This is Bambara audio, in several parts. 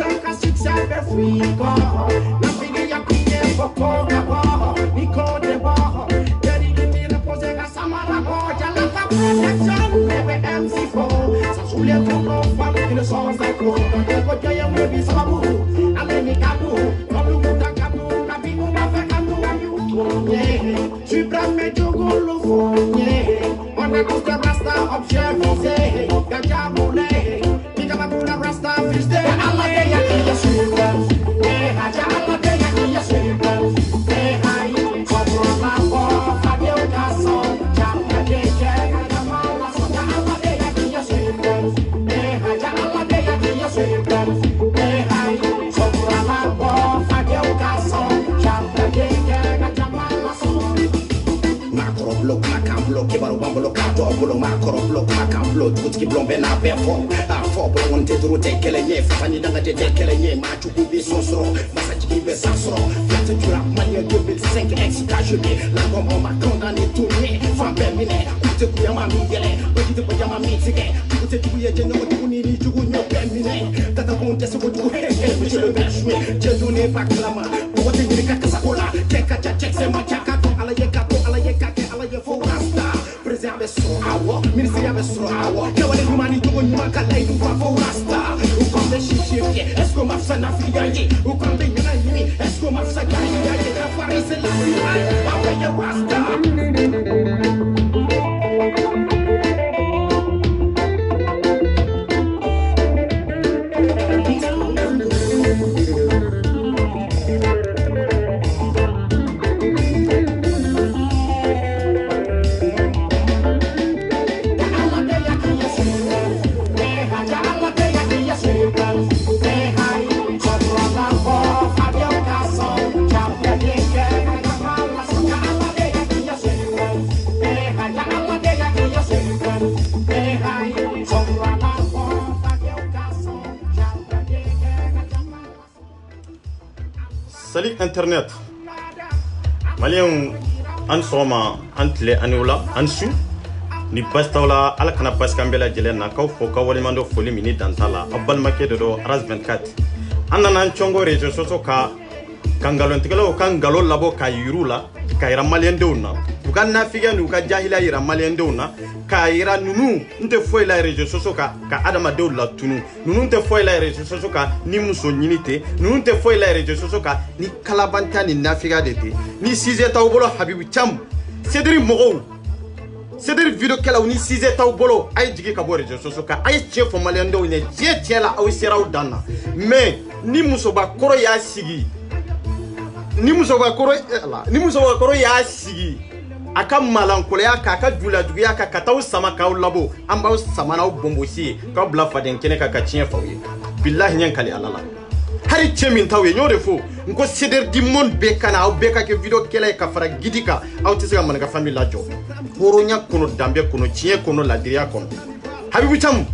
Africa success be free go. Na figi ya kuye boko na bo. Niko de bo. Jadi gini na pose ka samara bo. Jala ka protection nebe MC4. Sa sule koko fam kile sons da ko. Donde ko jaya mwebi sababu. Aleni kabu. Kabu muta kabu. Kabi uma fe kabu ayu. Tu prends mes jogos le fond. On a tous des rasta observisés. Gaja moulé. Pick up a moula rasta fish day. Allah de ya kiya sweeters. Haja Allah de ya kiya sweeters. Hai, kobra la po. Fabio Caso. Chapta de Jega. Jamala Soja. Allah de ya kiya sweeters. Haja Allah de ya kiya sweeters. Hai, kobra la po. Fabio Caso. Chapta de Jega. Jamala Soja. Macro block, macam block, kibaru bambolo kato, bolo macro block, macam block, tutki blombe na befo. Afo bolo on te duru te kelenye, fani danga te kelenye, machu kubi sonsoro, masaji kibe sansoro. Fete dura mania 2005 ex-cajolé, la gomme on m'a condamné tourné, femme perminé, kute kuya ma migele, kute kuya ma mitige, kute kuya jeno kuni ni jugu nyo perminé, tata konte se ko jugu monsieur le berchoué, j'ai donné pas clama, pour te dire kaka sakola, keka cha check c'est ma chaka to ala ye kato ala ye kake ala ye fo rasta, préserve so awo, ministre ya so awo, kawale humani jugu nyuma kala idu fa fo rasta, ou comme des chichiers, est-ce que ma fana friaye, ou comme des yimi, est-ce que ma fana gaye, la Paris c'est la friaye, après ye rasta. Salut Internet. Malien an soma antle anula ansu ni pastawla ala kana paskambela jelena kaw fo kawali mando foli mini dantala abal make do ras 24 anana an chongo rejo soso ka kangalon tigalo kangalo labo ka yurula ka ira malien deuna ukan na figa nu ka jahila ira malien deuna ka ira nunu nte foi la rejo soso ka adama deula tunu nunu nte foi la rejo soso ka ni muso nyinite nunu nte foi la rejo soso ka ni kalabanta ni nafiga dete ni size tawbolo habibu cham cedri mogo cedri video kala ni size tawbolo ay jigi ka bo rejo soso ka ay chef malien deuna je tiela aw siraw dana mais ni muso ba koro ya sigi ni muso ba koro ya sigi aka malankole aka ka dula duya ka kataw sama ka labo amba sama na bombosi ka bla faden kene ka kacien fawe billahi nyen kali alala hari chemin tawe nyore fo nko seder di mon be kana aw be ka ke video kele ka fara gidika aw tisiga man ka famille la jo horo nya kono dambe kono chien kono la diria kono habibu cham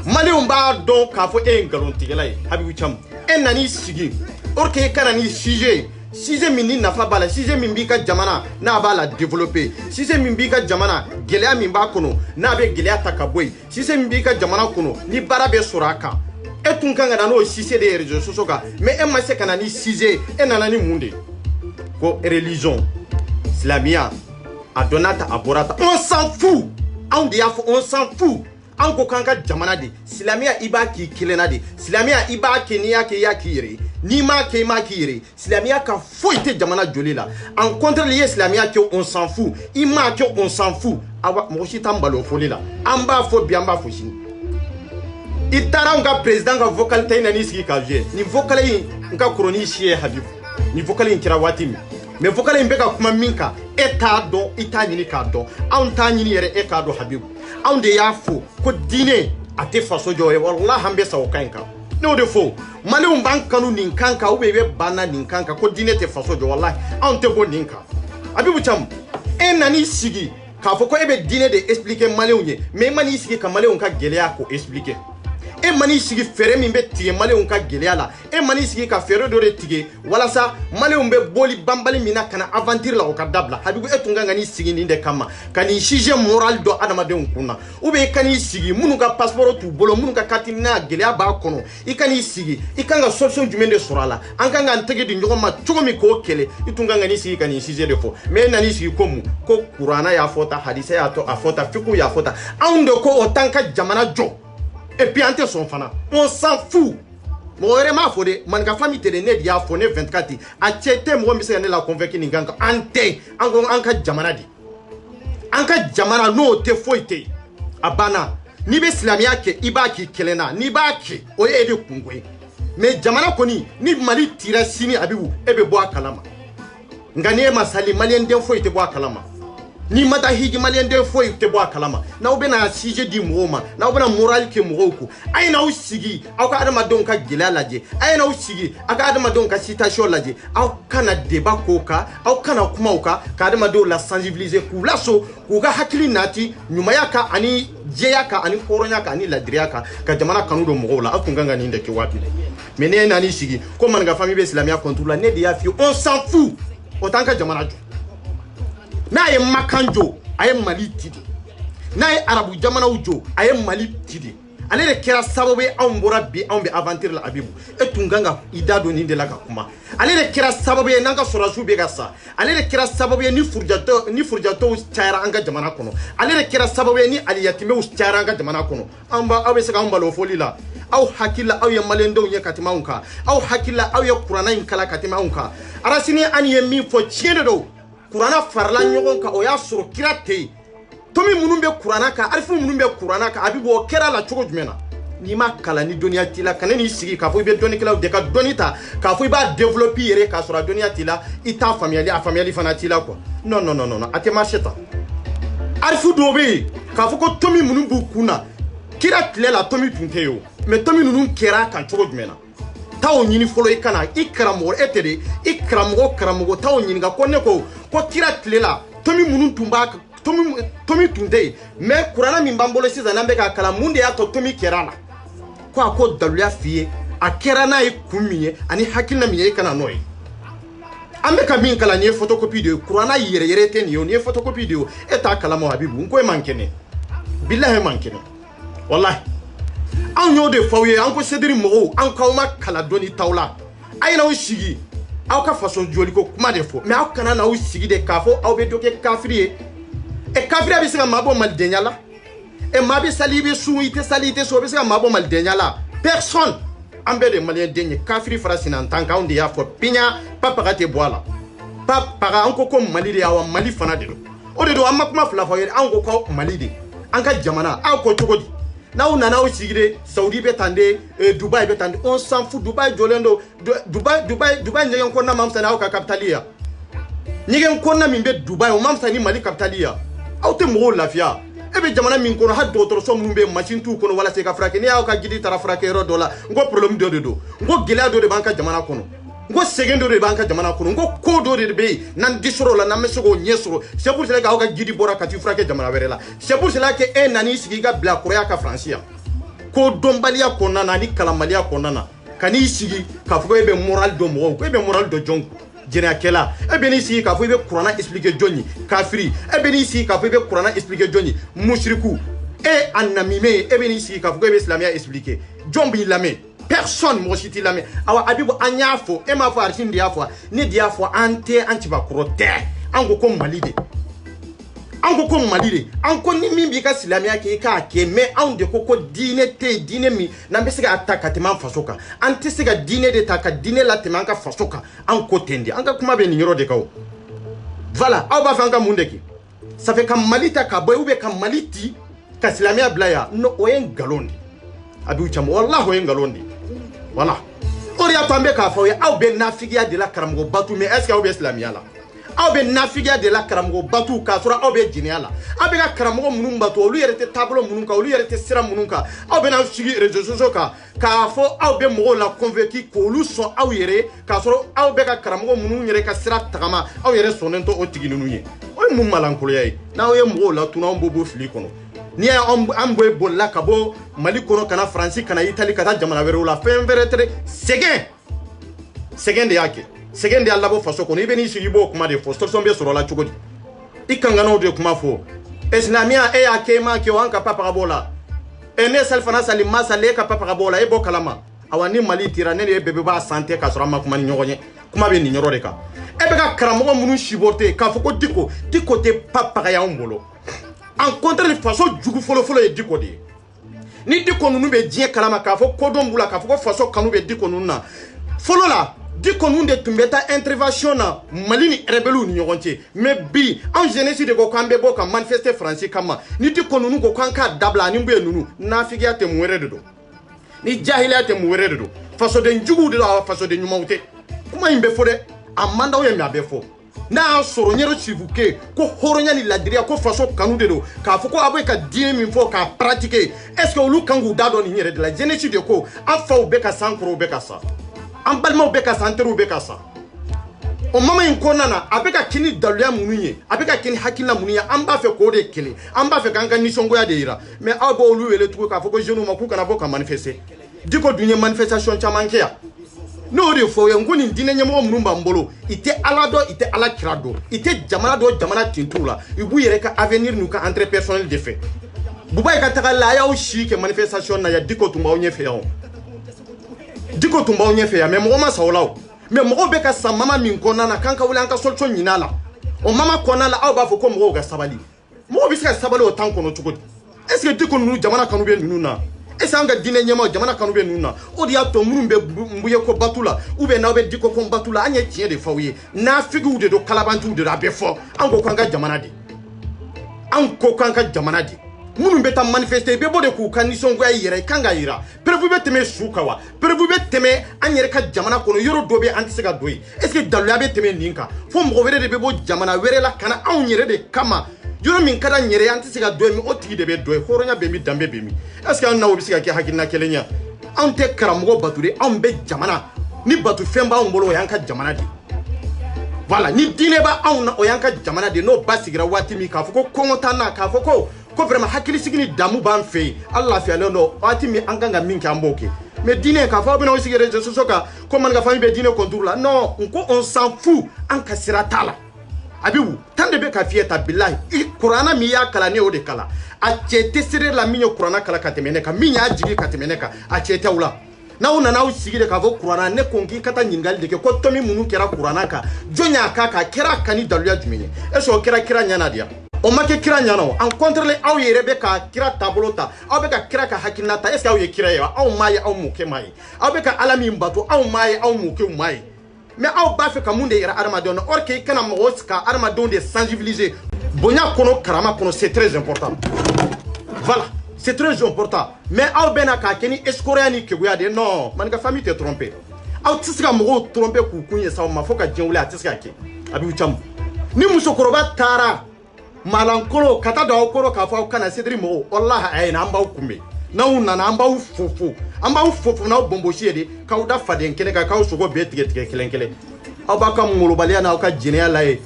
mali umba do ka fo en galon tigelay habibu cham en nani sigi orke kana ni sujet size min nafa bala size min bi ka jamana na bala développer size min bi ka jamana gelea min ba kono na be gelea takaboy size min bi ka jamana kono ni barabe suraka etun kan na no size de réseaux sociaux ka mais e ma se kana ni size e nana ni munde ko religion islamia adonata aborata on s'en fout on s'en fout an ko kan ka jamana de islamia iba ki kilena de islamia iba ke ni yake yakire ni ma ke ma kire islamia ka foite jamana joli la en contre les islamia que on s'en fout ima que on s'en fout awa mo shi tambalo foli la amba fo biamba fo shi itara nga president ka vocal tay na ni siki ka je ni vocal yi nga kroni shi habib ni vocal yi kira watimi mais vocal yi mbeka kuma minka eta do itanyini ka do an tanyini yere e ka do habib an de yafo ko dine ate faso joye wallahi hambe sa okanka no de fo mali umban kanu ninkanka ubebe bana ninkanka ko dine te faso jo wallahi an te bo ninka abibu cham en nani sigi ka fo ko ebe dine de expliquer mali unye mais mani sigi ka mali unka gelea ko expliquer e mani sigi fere min be tige malion ka geleya la e mani sigi ka fere do de tige wala sa malion be boli bambali mina kana aventure la o ka dabla habibu e tunga ngani sigi ni de kama kani jige moral do adama de kunna ou be kani sigi munu ka passeport tu bolo munu ka katina geleya ba kono I kani sigi I kanga solution jumɛn de sɔrɔ a la an kan k'an tɛgɛ di ɲɔgɔn ma cogo min k'o kɛlɛ I tun kan ka n'i sigi ka nin sujet de fɔ mais e nan'i sigi ko mun ko kurana y'a fɔ ta hadisa y'a fɔ ta fiqh y'a fɔ ta anw de ko o t'an ka jamana jɔ et puis an tɛ sɔn fana on s'en fout mɔgɔ wɛrɛ m'a fɔ de maninka famille tɛ de ne de y'a fɔ ne 24 a cɛ tɛ mɔgɔ min bɛ se ka ne la convaincre nin kan kan an tɛ an ko an ka jamana de an ka jamana n'o tɛ foyi tɛ yen a banna n'i bɛ silamɛya kɛ I b'a k'i kelen na n'i b'a kɛ o ye e de kungo ye mais jamana koni ni Mali tira sini abibu e be bɔ a kalama nka ni e masali malien den foyi te bɔ a kalama ni mata hiji malien den foyi te bɔ a kalama na u bɛna sujet di mɔgɔw ma na u bɛna moral kɛ mɔgɔw ko a ye n'aw sigi aw ka adamadenw ka gɛlɛya lajɛ a ye n'aw sigi aw ka adamadenw ka situation lajɛ aw kana débat k'o kan aw kana kuma o kan ka adamadenw la sensibiliser k'u laso k'u ka hakili nati ɲumanya kan ani jɛya kan ani hɔrɔnya kan ani ladiriya kan ka jamana kanu don mɔgɔw la aw tun kan ka nin de kɛ waati mais ne nani sigi ko maninka famille be silamɛya contre la ne de y'a fi on s'en fout o t'an ka jamana jɔ n'a ye makan jɔ a ye Mali ti de n'a ye arabu jamanaw jɔ a ye Mali ti de ale de kɛra sababu ye anw bɔra bi anw bɛ aventure la abibu e tun kan ka I da don nin de la ka kuma ale de kɛra sababu ye n'an ka sɔrɔdasiw bɛ ka sa ale de kɛra sababu ye ni furujatɔw cayara an ka jamana kɔnɔ ale de kɛra sababu ye ni aliyatimɛw cayara an ka jamana kɔnɔ aw bɛ se k'anw balo o fɔli la aw hakila aw ye maliyɛndenw ye ka tɛmɛ anw kan aw hakila aw ye kuranna in kala ka tɛmɛ anw kan arasini an ye min fɔ tiɲɛ de don kuranna farala ɲɔgɔn kan o y'a sɔrɔ kira tɛ yen tomi minnu bɛ kuranna kan arifu minnu bɛ kuranna kan a bɛ bɔ o kɛra la cogo jumɛn na n'i ma kalan ni dɔnniya t'i la kana n'i sigi k'a fɔ I bɛ dɔnnikɛlaw de ka dɔnni ta k'a fɔ I b'a développer I yɛrɛ k'a sɔrɔ a dɔnniya t'i la I t'a faamuyali a faamuyali fana t'i la quoi non non non non a tɛ marché tan arifu dɔw bɛ yen k'a fɔ ko tomi minnu b'u kun na kira tile la tomi tun tɛ yen o mais tomi ninnu kɛra a kan cogo jumɛn na t'aw ɲini fɔlɔ I kana I karamɔgɔ e tɛ de I karamɔgɔ t'aw ɲininka ko ne ko kira tile la tomi minnu tun b'a tomi tun tɛ yen mais kuranna min b'an bolo sisan n'an bɛ k'a kalan mun de y'a to tomi kɛra a la ko a ko daluya f'i ye a kɛra n'a ye kun min ye ani hakilina min ye I kana n'o ye an bɛ ka min kalan nin ye photocopie de ye kuranna yɛrɛ tɛ nin ye o nin ye photocopie de ye o e t'a kalama o Habibu n ko e man kɛnɛ bilahi e man kɛnɛ wallahi anw y'o de f'aw ye an ko sediri mɔgɔw an k'aw ma kala dɔnni t'aw la a ye n'aw sigi aw ka faso joliko kuma de fɔ mais aw kana n'aw sigi de k'a fɔ aw bɛ dɔ kɛ kafiri ye kafiriya bɛ se ka maa bɔ malidenya la maa bɛ sali I bɛ sun I tɛ sali I tɛ so o bɛ se ka maa bɔ malidenya la personne an bɛɛ de maliyɛnden ye kafiri fara Sinan-Tan kan anw de y'a fɔ piɲa papaga tɛ bɔ a la papaga an ko Mali de y'aw Mali fana de don o de don an ma kuma fila f'aw ye anw ko k'aw Mali de an ka jamana aw ko cogo di n'aw nana aw sigi de Saudi bɛ tan de Dubai bɛ tan de on s'en fout Dubai jɔlen don Dubai ɲɛgɛn kɔnɔna ma fisa n'aw ka capitale ye ɲɛgɛn kɔnɔna min bɛ Dubai o ma fisa ni Mali capitale ye aw tɛ mɔgɔw lafiya e bɛ jamana min kɔnɔ hali dɔgɔtɔrɔso minnu bɛ yen machine t'u kɔnɔ walasa I ka furakɛ n'i y'aw ka gidi taara furakɛ yɔrɔ dɔ la n ko problème dɔ de don n ko gɛlɛya dɔ de b'an ka jamana kɔnɔ n ko sɛgɛn dɔ de b'an ka jamana kɔnɔ n ko ko dɔ de bɛ yen n'an di sɔrɔ o la n'an bɛ se k'o ɲɛ sɔrɔ c'est pour cela k'aw ka gidi bɔra ka t'i furakɛ jamana wɛrɛ la c'est pour cela que e nan'i sigi ka bila kɔrɔya ka Faransi yan ko dɔnbaliya kɔnɔna na ani kalanbaliya kɔnɔna na ka n'i sigi k'a fɔ ko e bɛ moral dɔn mɔgɔw ko e bɛ moral dɔn jɔn jɛnɛyakɛla e bɛ n'i sigi k'a fɔ I bɛ kuranna expliquer jɔn ye kafiri e bɛ n'i sigi k'a fɔ I bɛ kuranna expliquer jɔn ye musiriku e a namime e bɛ n'i sigi k'a fɔ ko e bɛ silamɛya expliquer jɔn b'i lamɛn personne mɔgɔ si t'i lamɛn awa Habibu an y'a fɔ e m'a fɔ Arsene de y'a fɔ ne de y'a fɔ an tɛ an cibakɔrɔ tɛ an ko Mali de an ko Mali de an ko ni min b'i ka silamɛya kɛ I k'a kɛ mais anw de ko diinɛ tɛ yen diinɛ min n'an bɛ se k'a ta ka tɛmɛ an faso kan an tɛ se ka diinɛ de ta ka diinɛ latɛmɛ an ka faso kan an ko ten de an ka kuma bɛ nin yɔrɔ de kan o voilà aw b'a fɛ an ka mun de kɛ ça fait ka Mali ta ka bɔ ou bien ka Mali ti ka silamɛya bila yan no o ye ngalon de Habibu Camo wallahi o ye ngalon de voilà o de y'a to an bɛ k'a fɔ aw ye aw bɛ nafigiya de la karamɔgɔ batu mais est ce que aw bɛ silamɛya la aw bɛ nafigiya de la karamɔgɔ batu k'a sɔrɔ aw bɛ jɛnɛya la aw bɛ ka karamɔgɔ minnu batu olu yɛrɛ tɛ taabolo minnu kan olu yɛrɛ tɛ sira minnu kan aw bɛ n'aw sigi réseaux sociaux kan k'a fɔ aw bɛ mɔgɔw la convaincu k'olu sɔn aw yɛrɛ k'a sɔrɔ aw bɛ ka karamɔgɔ minnu yɛrɛ ka sira tagama aw yɛrɛ sɔnnen tɛ o tigi ninnu ye o ye mun malankoloya ye n'aw ye mɔgɔw latunu anw b'o bɔ fili kɔnɔ ni ya amboy bolla kabo Mali kono kana France kana Italie kata jamana wɛrɛw la fɛn wɛrɛ tɛ sɛgɛn de y'a kɛ sɛgɛn de y'a labɔ faso kɔnɔ i bɛ n'i sigi i b'o kuma de fɔ solution bɛ sɔrɔ la cogo di i kanganaw de kuma fɔ silamɛya e y'a kɛ e m'a kɛ o an ka papa ka bɔ la ne salifana sali ma sali e ka papa ka bɔ la e b'o kalama awa ni Mali tira ne de bɛɛ b'a santé k'a sɔrɔ an ma kuma ni ɲɔgɔn ye kuma bɛ nin yɔrɔ de kan e bɛ ka karamɔgɔ minnu supporter k'a fɔ ko Diko tɛ papa y'anw bolo en contraire faso jugu fɔlɔ ye Diko de ye ni Diko ninnu bɛ diɲɛ kalama k'a fɔ kodɔn b'u la k'a fɔ ko faso kanu bɛ Diko ninnu na fɔlɔ la Diko ninnu de tun bɛ taa intervention na Mali ni rebelles ni ɲɔgɔn cɛ mais bi an jeunesse de ko k'an bɛ bɔ ka manifester France kama ni Diko ninnu ko k'an k'a dabila ani bɛ ninnu nafigiya tɛ mun wɛrɛ de don ni jahiliya tɛ mun wɛrɛ de don fasoden juguw de don a fasoden ɲumanw tɛ kuma in bɛ fɔ dɛ a man d'aw ye mais a bɛ fɔ n'a y'a sɔrɔ n yɛrɛ sifuke ko hɔrɔnya ni ladiriya ko faso kanu de don k'a fɔ ko a bɛ ka diinɛ min fɔ k'a pratiquer est-ce que olu kan k'u da dɔn nin yɛrɛ de la jeunesse de ko an faw bɛ ka sa an kɔrɔw bɛ ka sa an balimaw bɛ ka sa an teriw bɛ ka sa o mama in kɔnɔna na a bɛ ka kini daluya minnu ye a bɛ ka kini hakilina minnu ye an b'a fɛ k'o de kelen an b'a fɛ k'an ka nisɔngoya de yira mais aw b'o olu wele tugun k'a fɔ ko jeunes ma k'u kana bɔ ka manifester Diko dun ye manifestation caman kɛ yan n'o de fɔ ye n ko nin diinɛ ɲɛmɔgɔ minnu b'an bolo i tɛ Ala dɔn i tɛ Ala kira dɔn i tɛ jamana dɔn jamana tintiw la i b'u yɛrɛ ka avenir n'u ka intérêt personnel de fɛ Buba ka taga la a y'aw si kɛ manifestation na ya Diko tun b'aw ɲɛfɛ yan Diko tun b'aw ɲɛfɛ yan mais mɔgɔ ma sa o la o mais mɔgɔw bɛ ka sa mama min kɔnɔna na k'an ka wuli an ka solution ɲini a la o mama kɔnɔna la aw b'a fɔ ko mɔgɔw ka sabali mɔgɔw bɛ se ka sabali o temps kɔnɔ cogo di est-ce que Diko ninnu jamana kanu bɛ ninnu na est-ce que an ka diinɛ ɲɛmaw jamana kanu bɛ ninnu na o de y'a to minnu bɛ Mbuye ko batu la ou bien n'aw bɛ Diko ko batu la an ye tiɲɛ de f'aw ye nafigiw de don kalabantiw de don a bɛ fɔ an ko k'an ka jamana de an ko k'an ka jamana de minnu bɛ taa manifester i bɛ bɔ de k'u ka nisɔngoya yɛrɛ i kan ka yira prévu bɛ tɛmɛ su kan wa prévu bɛ tɛmɛ an yɛrɛ ka jamana kɔnɔ yɔrɔ dɔ bɛ an tɛ se ka don yen est-ce que daluya bɛ tɛmɛ nin kan fo mɔgɔ wɛrɛ de bɛ bɔ jamana wɛrɛ la ka na anw yɛrɛ de kama yɔrɔ min ka d'an yɛrɛ ye an tɛ se ka don yen mais o tigi de bɛ don yen hɔrɔnya bɛ min danbe bɛ min est-ce que an n'aw bɛ se ka kɛ hakilina kelen ye anw tɛ karamɔgɔ batu de anw bɛ jamana ni batu fɛn b'anw bolo o y'an ka jamana de voilà ni diinɛ b'anw na o y'an ka jamana de n'o ba sigira waati min k'a fɔ ko kɔngɔ t'an na k'a fɔ ko vraiment hakilisigi ni damu b'an fɛ yen ala lafiyalen don waati min an kan ka min kɛ an b'o kɛ mais diinɛ k'a fɔ aw bɛna aw sigi réseaux sociaux kan ko man ka famille bɛ diinɛ contre la non n ko on s'en fout an ka sira t'a la Abibu tan de bɛ ka fiyɛ ta bilahi i kuranna min y'a kalan ne o de kalan a cɛ tɛ seere la min ye kuranna kalan ka tɛmɛ ne kan min y'a jigi ka tɛmɛ ne kan a cɛ tɛ o la n'aw nana aw sigi de k'a fɔ kuranna ne ko k'i ka taa ɲininkali de kɛ ko tɔmi minnu kɛra kuranna kan jɔn y'a k'a kan a kɛra a kan ni daluya jumɛn ye est-ce que o kɛra kira ɲɛna de ya o ma kɛ kira ɲɛna o en contraire aw yɛrɛ bɛ ka kira taabolo ta aw bɛ ka kira ka hakilina ta est-ce que aw ye kira ye wa aw m'a ye aw mɔkɛ m'a ye aw bɛ ka Ala min bato aw m'a ye aw mɔkɛw m'a ye mais aw b'a fɛ ka mun de yira adamadenw na or que i kana mɔgɔw ka adamadenw de sensibiliser bonya kɔnɔ karama kɔnɔ c'est très important voilà c'est très important mais aw bɛ na k'a kɛ ni escroquerie ni keguya de non maninka famille tɛ tromper aw tɛ se ka mɔgɔw tromper k'u kun ye sa o ma fo ka diɲɛ wuli a tɛ se ka kɛ a b'u camu ni musokɔrɔba taara malankolo ka taa don aw kɔrɔ k'a fɔ aw kana sediri mɔgɔw walahi a ye na an b'aw kunbɛn n'aw nana an b'aw fofo n'aw bɔnbɔsi ye de k'aw da faden kelen kan k'aw sogo bɛɛ tigɛ kelen kelen aw b'a ka molobaliya n'aw ka jɛnɛya la ye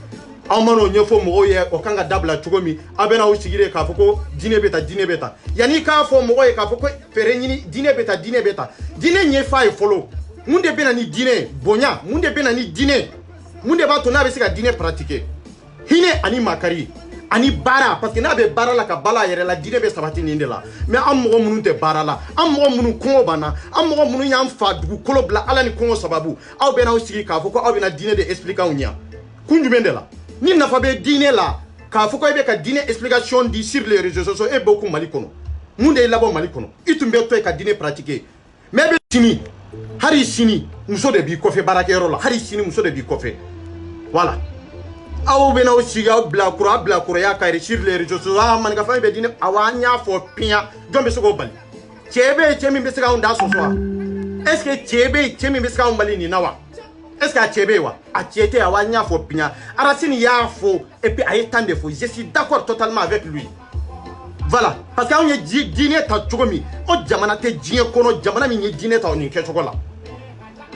aw man'o ɲɛfɔ mɔgɔw ye o kan ka dabila cogo min aw bɛ n'aw sigi de k'a fɔ ko diinɛ bɛ tan yanni k'a fɔ mɔgɔw ye k'a fɔ ko fɛɛrɛ ɲini diinɛ bɛ tan diinɛ ɲɛfɔ a ye fɔlɔ mun de bɛ na ni diinɛ bonya mun de bɛ na ni diinɛ mun de b'a to n'a bɛ se ka diinɛ pratiquer hinɛ ani makari ani baara parce que n'a bɛ baara la ka bala a yɛrɛ la diinɛ bɛ sabati nin de la mais an mɔgɔ minnu tɛ baara la an mɔgɔ minnu kɔngɔ b'an na an mɔgɔ minnu y'an fa dugukolo bila Ala ni kɔngɔ sababu aw bɛ n'aw sigi k'a fɔ ko aw bɛna diinɛ de expliquer anw ɲɛ kun jumɛn de la ni nafa bɛ diinɛ la k'a fɔ ko e bɛ ka diinɛ explication di sur les réseaux sociaux e b'o kun Mali kɔnɔ mun de ye labɔ Mali kɔnɔ i tun bɛ to yen ka diinɛ pratiquer mais bɛ sini hali sini muso de b'i kɔfɛ baarakɛyɔrɔ la hali sini muso de b'i kɔfɛ voilà aw bɛ n'aw sigi aw bilakoroya ka sur les réseaux sociaux maninka famille bɛ diinɛ awa an y'a fɔ pinya jɔn bɛ se k'o bali cɛ bɛ yen cɛ min bɛ se k'anw da sɔsɔ wa est-ce que cɛ bɛ yen cɛ min bɛ se k'anw bali nin na wa est-ce que a cɛ bɛ yen wa a cɛ tɛ awa an y'a fɔ pinya Aracine y'a fɔ et puis a ye temps de fɔ je suis d'accord totalement avec lui voilà parce que anw ye diinɛ ta cogo min o jamana tɛ diɲɛ kɔnɔ jamana min ye diinɛ ta o nin kɛcogo la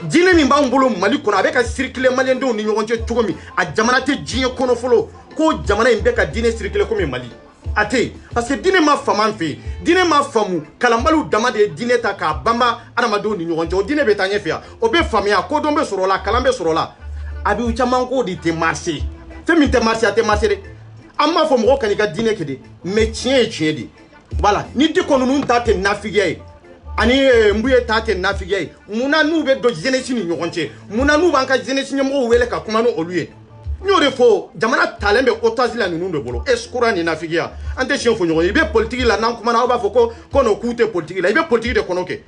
diinɛ min b'anw bolo Mali kɔnɔ a bɛ ka circuler maliyɛndenw ni ɲɔgɔn cɛ cogo min a jamana tɛ diɲɛ kɔnɔ fɔlɔ ko jamana in bɛ ka diinɛ circuler komi Mali ate parce que dine ma faman fe dine ma famu kalambalu dama de dine ta ka bamba adamado ni ɲɔgɔn cɛ o dine bɛ taa ɲɛfɛ ya o bɛ faamuya ko don bɛ sɔrɔ la kalan bɛ sɔrɔ la a bɛ caman ko de tɛ marché fɛn min tɛ marché a tɛ marché de an m'a fɔ mɔgɔ ka n'i ka dine kɛ de mais tiɲɛ ye tiɲɛ de voilà ni diko ninnu ta tɛ nafigiya ye ani mbuye ta tɛ nafigiya ye munna n'u bɛ don jeunesse ni ɲɔgɔn cɛ munna n'u b'an ka jeunesse ɲɛmɔgɔw wele ka kuma n'olu ye n y'o de fɔ jamana talen bɛ otage la ninnu de bolo escroc ni nafigiya an tɛ siɲɛ fɔ ɲɔgɔn ye i bɛ politique la n'an kumana aw b'a fɔ ko no k'u tɛ politique la i bɛ politique de kɔnɔ kɛ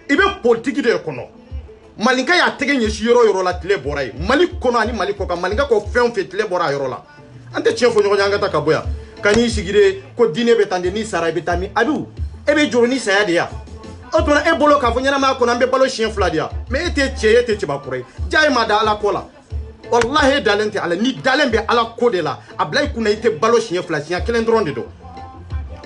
i bɛ politique de kɔnɔ malinka y'a tɛgɛ ɲɛsi yɔrɔ yɔrɔ la tile bɔra ye mali kɔnɔ ani mali kɔ kan malinka kɔ fɛn o fɛn tile bɔra a yɔrɔ la an tɛ tiɲɛ fɔ ɲɔgɔn ye an ka taa ka bɔ yan ka n'i sigi de ko diinɛ bɛ tan de n'i sara i bɛ taa min abiw e bɛ jɔrɔ ni saya de ya o tuma e bolo k'a fɔ ɲɛnamaya kɔnɔ an bɛ balo siɲɛ 2 de ya mais e tɛ cɛ ye e tɛ cɛbakɔrɔ ye jaa e ma da ala ko la wallahi e dalen tɛ ala ni dalen bɛ ala ko de la a bila i kunna i tɛ balo siɲɛ 2 siɲɛ 1 dɔrɔn de don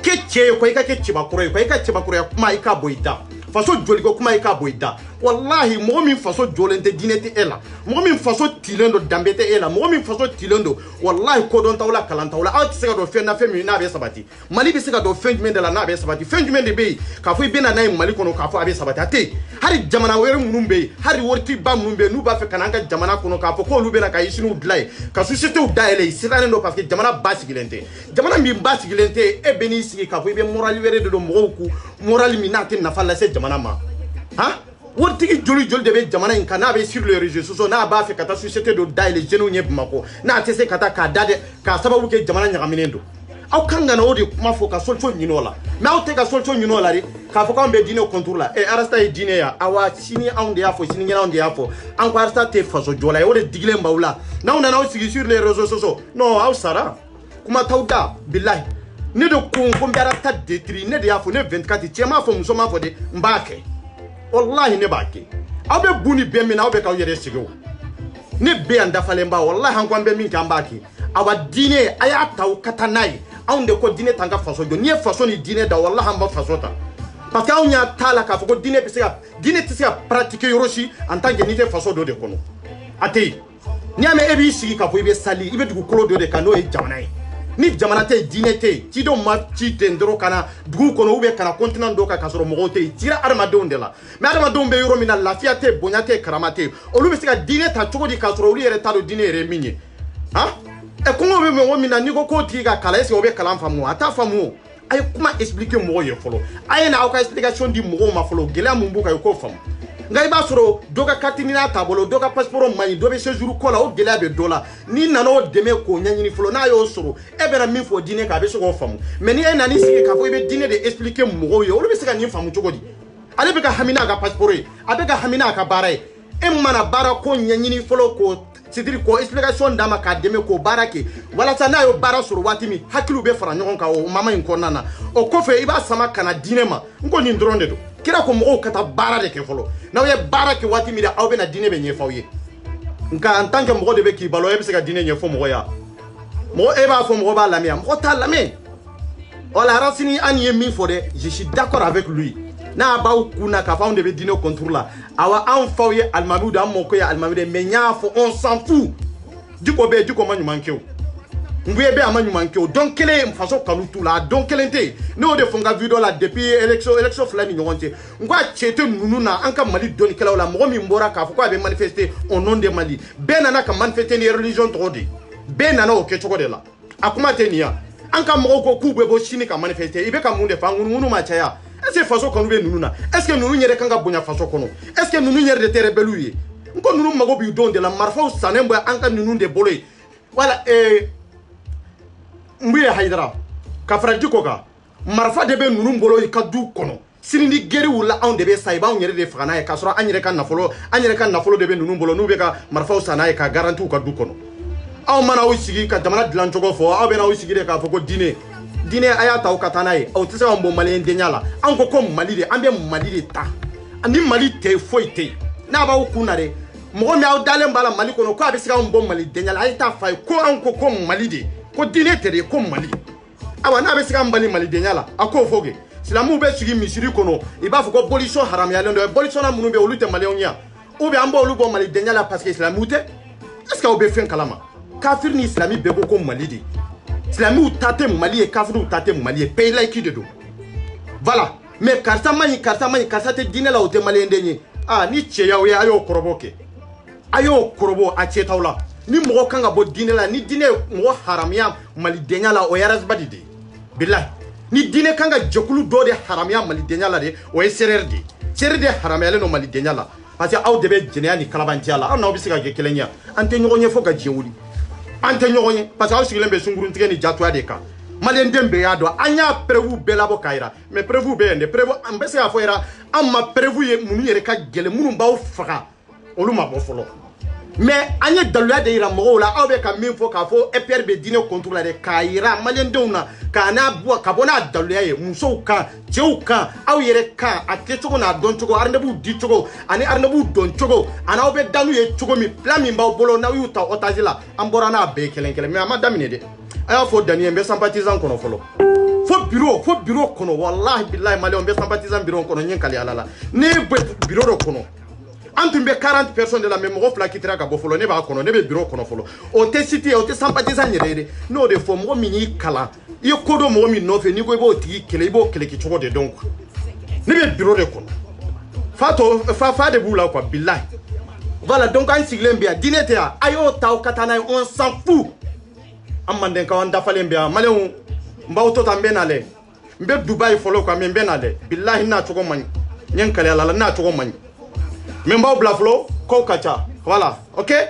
kɛ cɛ ye quoi i ka kɛ cɛbakɔrɔ ye quoi i ka cɛbakɔrɔya kuma i ka bɔ i da faso joliko kuma i ka bɔ i da wallahi mɔgɔ min faso jɔlen tɛ diinɛ tɛ e la mɔgɔ min faso tilen don danbe tɛ e la mɔgɔ min faso tilen don wallahi kodɔn t'aw la kalan t'aw la aw tɛ se ka dɔn fɛn na fɛn min n'a bɛ sabati mali bɛ se ka dɔn fɛn jumɛn de la n'a bɛ sabati fɛn jumɛn de bɛ yen k'a fɔ i bɛ na n'a ye mali kɔnɔ k'a fɔ a bɛ sabati a tɛ yen hali jamana wɛrɛ minnu bɛ yen hali waritiba minnu bɛ yen n'u b'a fɛ ka na an ka jamana kɔnɔ k'a fɔ k'olu bɛ na ka usines dilan yen ka sociétés dayɛlɛ yen sirannen don parce que jamana ba sigilen tɛ jamana min ba sigilen tɛ e bɛ n'i sigi k'a fɔ i bɛ morali wɛrɛ de don mɔgɔw kun morali min n'a tɛ nafa lase jamana ma han waritigi joli joli de bɛ jamana in kan n'a bɛ sur les réseaux sociaux n'a b'a fɛ ka taa société dɔ dayɛlɛ jeunes ɲɛ Bamakɔ n'a tɛ se ka taa k'a da dɛ k'a sababu kɛ jamana ɲagaminen don aw kan ka na o de kuma fɔ ka solution ɲini o la mais aw tɛ ka solution ɲini o la de k'a fɔ k'anw bɛ diinɛ contour la Arasta ye diinɛ ya awa sini anw de y'a fɔ sini ɲɛna anw de y'a fɔ an ko Arasta tɛ faso jɔ la ye o de digilen b'aw la n'aw nana aw sigi sur les réseaux sociaux non aw sara kuma t'aw da bilahi ne de ko n bɛ Arasta détruire ne de y'a fɔ ne 24 cɛ m'a fɔ muso m'a fɔ de n b'a kɛ wallahi ne b'a kɛ aw bɛ bu ni bɛn min na aw bɛ k'aw yɛrɛ sigi o ne bɛ yan dafalen ba wallahi an ko an bɛ min kɛ an b'a kɛ awa diinɛ a y'a ta ka taa n'a ye anw de ko diinɛ t'an ka faso jɔ n'i ye faso ni diinɛ da wallahi an b'a faso ta parce que anw y'a t'a la k'a fɔ ko diinɛ tɛ se ka pratiquer yɔrɔ si en tant que n'i tɛ faso dɔ de kɔnɔ a tɛ yen n'i y'a mɛn e b'i sigi k'a fɔ i bɛ sali i bɛ dugukolo dɔ de kan n'o ye jamana ye ni jamana tɛ yen diinɛ tɛ yen cidenw ma ci ten dɔrɔn ka na dugu kɔnɔ ou bien ka na continent dɔ kan k'a sɔrɔ mɔgɔw tɛ yen cira adamadenw de la mais adamadenw bɛ yɔrɔ min na lafiya tɛ yen bonya tɛ yen karama tɛ yen olu bɛ se ka diinɛ ta cogo di k'a sɔrɔ olu yɛrɛ t'a dɔn diinɛ yɛrɛ ye min ye han kɔngɔ bɛ mɔgɔ min na n'i ko k'o tigi ka kalan est ce que o bɛ kalan faamu a t'a faamu o a ye kuma expliquer mɔgɔw ye fɔlɔ a ye na aw ka explication di mɔgɔw ma fɔlɔ gɛlɛya mun b'u kan i k'o faamu nka i b'a sɔrɔ dɔ ka carte n'a t'a bolo dɔ ka passeport man ɲi dɔ bɛ séjour ko la o gɛlɛya bɛ dɔ la n'i nana o dɛmɛ k'o ɲɛɲini fɔlɔ n'a y'o sɔrɔ e bɛna min fɔ diinɛ kan a bɛ se k'o faamu mais ni e nana i sigi k'a fɔ i bɛ diinɛ de expliquer mɔgɔw ye olu bɛ se ka nin faamu cogo di ale bɛ ka hami n'a ka passeport ye a bɛ ka hami n'a ka baara ye e mana baara ko ɲɛɲini fɔlɔ k'o c'est-à-dire ko explication d'a ma k'a dɛmɛ k'o baara kɛ walasa n'a y'o baara sɔrɔ waati min hakiliw bɛ fara ɲɔgɔn kan o mama in kɔnɔna na o kɔfɛ i b'a sama ka na diinɛ ma n ko nin dɔrɔn de don kira ko mɔgɔw ka taa baara de kɛ fɔlɔ n'aw ye baara kɛ waati min na aw bɛna diinɛ bɛ ɲɛfɔ aw ye nka en tant que mɔgɔ de bɛ k'i balo e bɛ se ka diinɛ ɲɛfɔ mɔgɔ ye mɔgɔ e b'a fɔ mɔgɔ b'a lamɛn mɔgɔ t'a lamɛn wala Racine an ye min fɔ dɛ je suis d'accord avec lui n'a b'aw kunna k'a fɔ anw de bɛ diinɛ contour la awa anw faw ye alimamiw de an mɔkɛ ye alimami de mais n y'a fɔ on s'en fout diko bɛ yen diko ma ɲuman kɛ o nbuye bɛ a ma ɲuman kɛ o dɔn kelen faso kanu t'u la a dɔn kelen tɛ yen ne y'o de fɔ n ka video la depuis élection 2 ni ɲɔgɔn cɛ n ko a cɛ tɛ ninnu na an ka Mali dɔnnikɛlaw la mɔgɔ min bɔra k'a fɔ ko a bɛ manifester au nom de Mali bɛɛ nana ka manifester ni religion tɔgɔ de bɛɛ nana o kɛcogo de la a kuma tɛ nin ya an ka mɔgɔw ko k'u bɛ bɔ sini ka manifester i bɛ ka mun de fɔ an ŋunuŋunu ma caya est ce que faso kanu bɛ ninnu na est ce que ninnu yɛrɛ kan ka bonya faso kɔnɔ est ce que ninnu yɛrɛ de tɛ rebelle ye n ko ninnu mago b'i denw de la marifaw sannen bɛ an ka ninnu de bolo ye wala n bɛ Hayidara ka fara Diko kan marifa de bɛ ninnu bolo i ka du kɔnɔ sini ni gɛri wulila anw de bɛ sa i b'anw yɛrɛ de faga n'a ye k'a sɔrɔ an yɛrɛ ka nafolo de bɛ ninnu bolo n'u bɛ ka marifaw san n'a ye ka garanti u ka du kɔnɔ aw mana aw sigi ka jamana dilan cogo fɔ aw bɛna aw sigi de k'a fɔ ko diinɛ a y'a ta aw ka taa n'a ye aw tɛ se ka bɔ maliyɛn denya la an ko Mali de an bɛ Mali de ta ni Mali tɛ foyi tɛ yen n'a b'aw kun na dɛ mɔgɔ min aw dalen b'a la Mali kɔnɔ ko a bɛ se ka bɔ Mali denya la a ye taa f'a ye ko an ko Mali de ko diinɛ tɛ de ko Mali awa n'a bɛ se ka bali Mali denya la a k'o fɔ kɛ silamɛw bɛ sigi misiri kɔnɔ i b'a fɔ ko abolition haramuyalen don abolition na minnu bɛ olu tɛ maliyɛnw ye ou bien an b'olu bɔ Mali denya la parce que silamɛw tɛ est ce que aw bɛ fɛn kalama kafiri ni silamɛ bɛɛ ko Mali de Islamique tate Mali et Kafrou tate Mali pays là qui de do. Voilà. Mais karsa te dîner là au te Mali ndenye. Ah ni tcheya we ayo koroboke. Ayo korobo a tchetaula. Ni mo kanga bo dîner là ni dîner mo haramia Mali denya là o yaras badide. Billah. Ni dîner kanga jokulu do de haramia Mali denya là de o sererdi. Sererdi haramia le no Mali denya là. Parce que aw debe jenya ni kalabantia là. On a obisi ka kelenya. Ante nyogonye fo ka jiwuli. Ante nyogonye parce que aw sigilen be sungurun tige ni jatwa de ka. Malien dembe ya do anya prevu belabo kaira mais prevu be ende prevu ambese afoira amma prevu ye munu yere ka gele munu baw faga oluma bo folo mais anya daluya de ira mo la awbe ka min fo ka fo EPR be dine contrôler de kaira malien dewna ka na bo ka bona daluya ye muso ka jeuka aw yere ka aketo na don togo arnebu di togo ani arnebu don togo ana awbe danu ye togo mi plan mi baw bolo na yuta otazila ambora na be kelen mais amadamine de aya fo Daniel be sympathisant kono folo fo bureau kono wallahi billahi mali on be sympathisant bureau kono nyen kali alala ne bureau kono antum be 40 personnes de la même fla qui tra ka bo folo ne ba kono ne be bureau kono folo o te cité o te sympathisant nyere no de fo mo mini kala i kodo mo mi no fe ni go bo tigi kele bo kele ki chogo de donc ne be bureau de kono fa de boula quoi billahi voilà donc an siglen bia dinete ya ayo taw katana on s'en fout amanden ka wanda falen bia malew mbawto tambe nale mbe Dubai folo kwa mbe nale billahi na chogo man nyen kale ala na chogo man me mbaw bla flo ko kacha voilà OK Est-ce